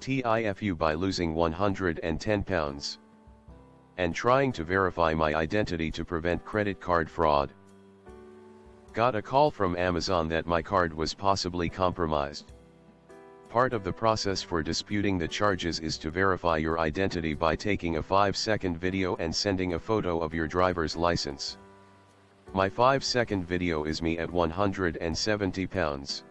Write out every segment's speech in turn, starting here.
TIFU by losing 110 pounds. And trying to verify my identity to prevent credit card fraud. Got a call from Amazon that my card was possibly compromised. Part of the process for disputing the charges is to verify your identity by taking a 5-second video and sending a photo of your driver's license. My 5-second video is me at 170 pounds.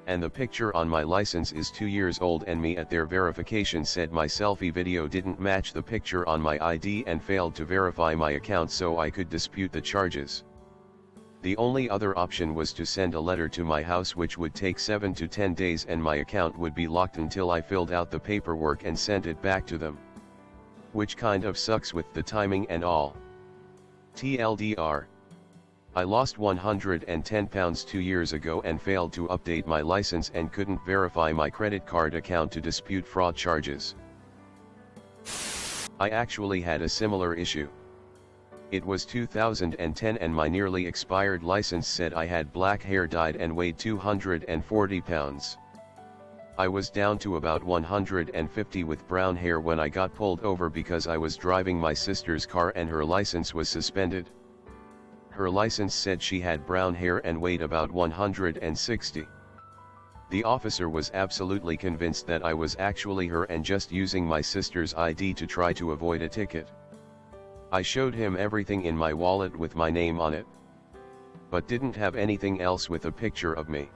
And the picture on my license is 2 years old, and me at their verification said my selfie video didn't match the picture on my ID and failed to verify my account, so I could dispute the charges. The only other option was to send a letter to my house, which would take 7 to 10 days, and my account would be locked until I filled out the paperwork and sent it back to them. Which kind of sucks with the timing and all. TLDR. I lost 110 pounds 2 years ago and failed to update my license and couldn't verify my credit card account to dispute fraud charges. I actually had a similar issue. It was 2010 and my nearly expired license said I had black hair dyed and weighed 240 pounds. I was down to about 150 with brown hair when I got pulled over because I was driving my sister's car and her license was suspended. Her license said she had brown hair and weighed about 160. The officer was absolutely convinced that I was actually her and just using my sister's ID to try to avoid a ticket. I showed him everything in my wallet with my name on it, but didn't have anything else with a picture of me.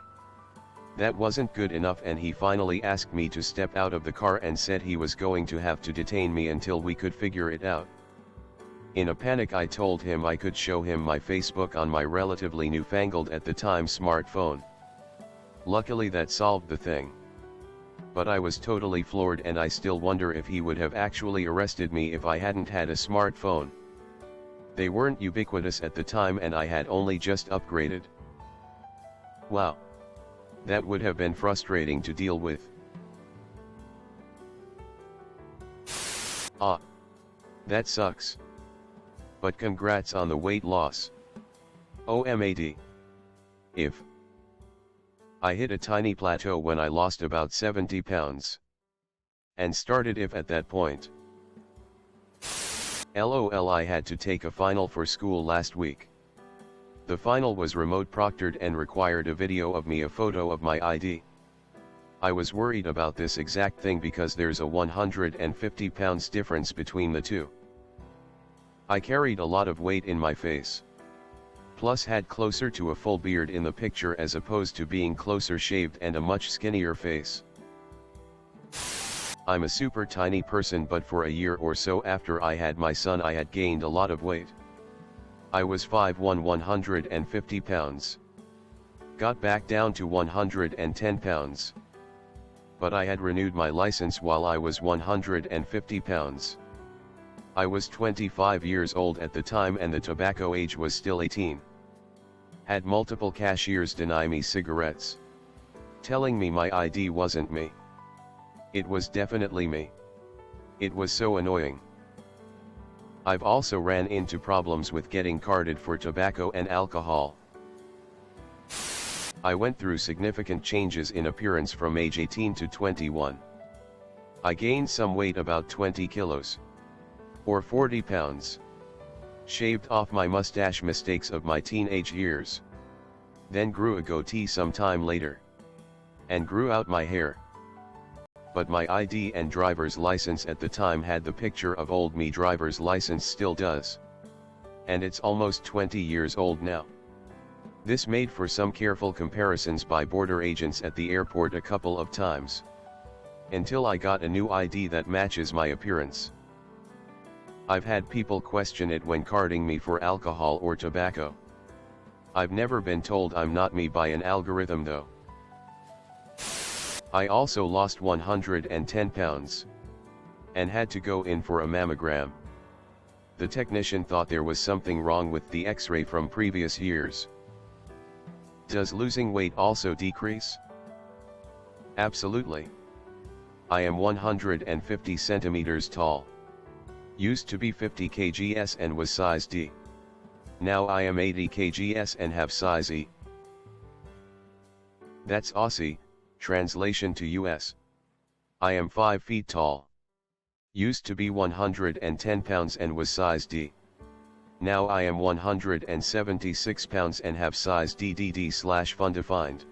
That wasn't good enough, and he finally asked me to step out of the car and said he was going to have to detain me until we could figure it out. In a panic, I told him I could show him my Facebook on my relatively newfangled at the time smartphone. Luckily that solved the thing. But I was totally floored, and I still wonder if he would have actually arrested me if I hadn't had a smartphone. They weren't ubiquitous at the time and I had only just upgraded. Wow. That would have been frustrating to deal with. Ah. That sucks. But congrats on the weight loss. OMAD. If I hit a tiny plateau when I lost about 70 pounds. And started if at that point. LOL, I had to take a final for school last week. The final was remote proctored and required a video of me, a photo of my ID. I was worried about this exact thing because there's a 150 pounds difference between the two. I carried a lot of weight in my face. Plus had closer to a full beard in the picture as opposed to being closer shaved and a much skinnier face. I'm a super tiny person, but for a year or so after I had my son I had gained a lot of weight. I was 5'1", 150 pounds. Got back down to 110 pounds. But I had renewed my license while I was 150 pounds. I was 25 years old at the time and the tobacco age was still 18. Had multiple cashiers deny me cigarettes, telling me my ID wasn't me. It was definitely me. It was so annoying. I've also ran into problems with getting carded for tobacco and alcohol. I went through significant changes in appearance from age 18 to 21. I gained some weight, about 20 kilos. Or 40 pounds. Shaved off my mustache, mistakes of my teenage years. Then grew a goatee some time later. And grew out my hair. But my ID and driver's license at the time had the picture of old me. Driver's license still does. And it's almost 20 years old now. This made for some careful comparisons by border agents at the airport a couple of times. Until I got a new ID that matches my appearance. I've had people question it when carding me for alcohol or tobacco. I've never been told I'm not me by an algorithm though. I also lost 110 pounds. And had to go in for a mammogram. The technician thought there was something wrong with the X-ray from previous years. Does losing weight also decrease? Absolutely. I am 150 centimeters tall. Used to be 50 kgs and was size D. Now I am 80 kgs and have size E. That's Aussie, translation to US. I am 5 feet tall. Used to be 110 pounds and was size D. Now I am 176 pounds and have size DDD/fun defined.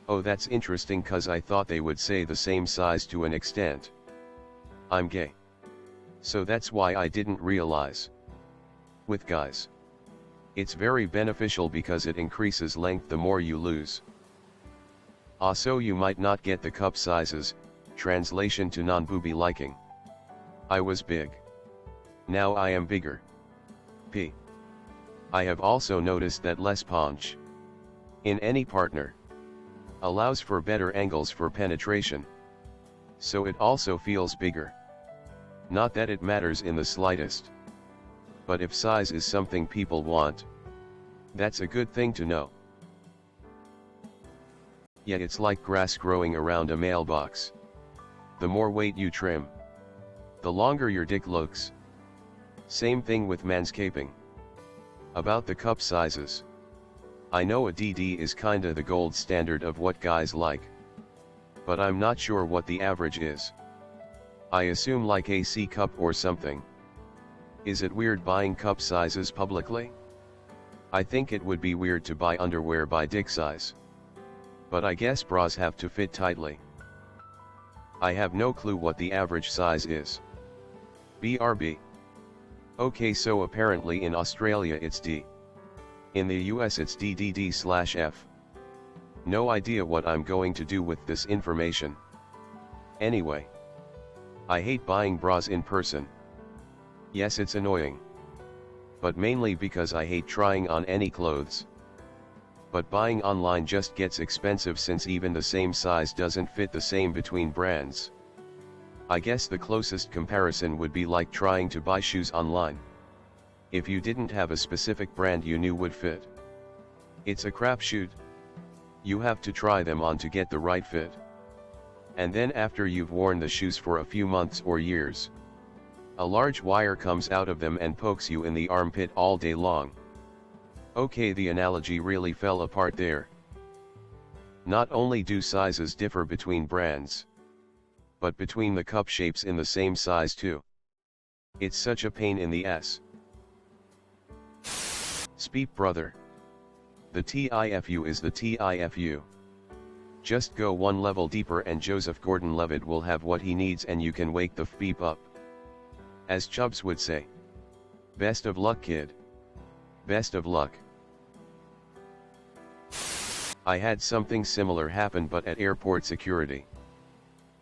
Oh, that's interesting, cause I thought they would say the same size to an extent. I'm gay. So that's why I didn't realize. With guys, it's very beneficial because it increases length the more you lose. Also, you might not get the cup sizes, translation to non-booby liking. I was big. Now I am bigger. P. I have also noticed that less punch in any partner allows for better angles for penetration. So it also feels bigger. Not that it matters in the slightest. But if size is something people want, that's a good thing to know. Yet it's like grass growing around a mailbox. The more weight you trim, the longer your dick looks. Same thing with manscaping. About the cup sizes. I know a DD is kinda the gold standard of what guys like. But I'm not sure what the average is. I assume like a C cup or something. Is it weird buying cup sizes publicly? I think it would be weird to buy underwear by dick size. But I guess bras have to fit tightly. I have no clue what the average size is. BRB. Okay, so apparently in Australia it's D. In the US it's DDD/F. No idea what I'm going to do with this information. Anyway. I hate buying bras in person. Yes, it's annoying. But mainly because I hate trying on any clothes. But buying online just gets expensive since even the same size doesn't fit the same between brands. I guess the closest comparison would be like trying to buy shoes online. If you didn't have a specific brand you knew would fit, it's a crapshoot. You have to try them on to get the right fit. And then after you've worn the shoes for a few months or years, a large wire comes out of them and pokes you in the armpit all day long. Okay, the analogy really fell apart there. Not only do sizes differ between brands, but between the cup shapes in the same size too. It's such a pain in the ass. Speep brother. The TIFU is the TIFU. Just go one level deeper and Joseph Gordon-Levitt will have what he needs and you can wake the beep up. As Chubbs would say. Best of luck, kid. Best of luck. I had something similar happen but at airport security.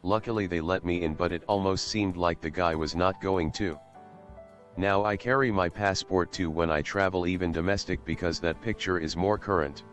Luckily they let me in, but it almost seemed like the guy was not going to. Now I carry my passport too when I travel, even domestic, because that picture is more current.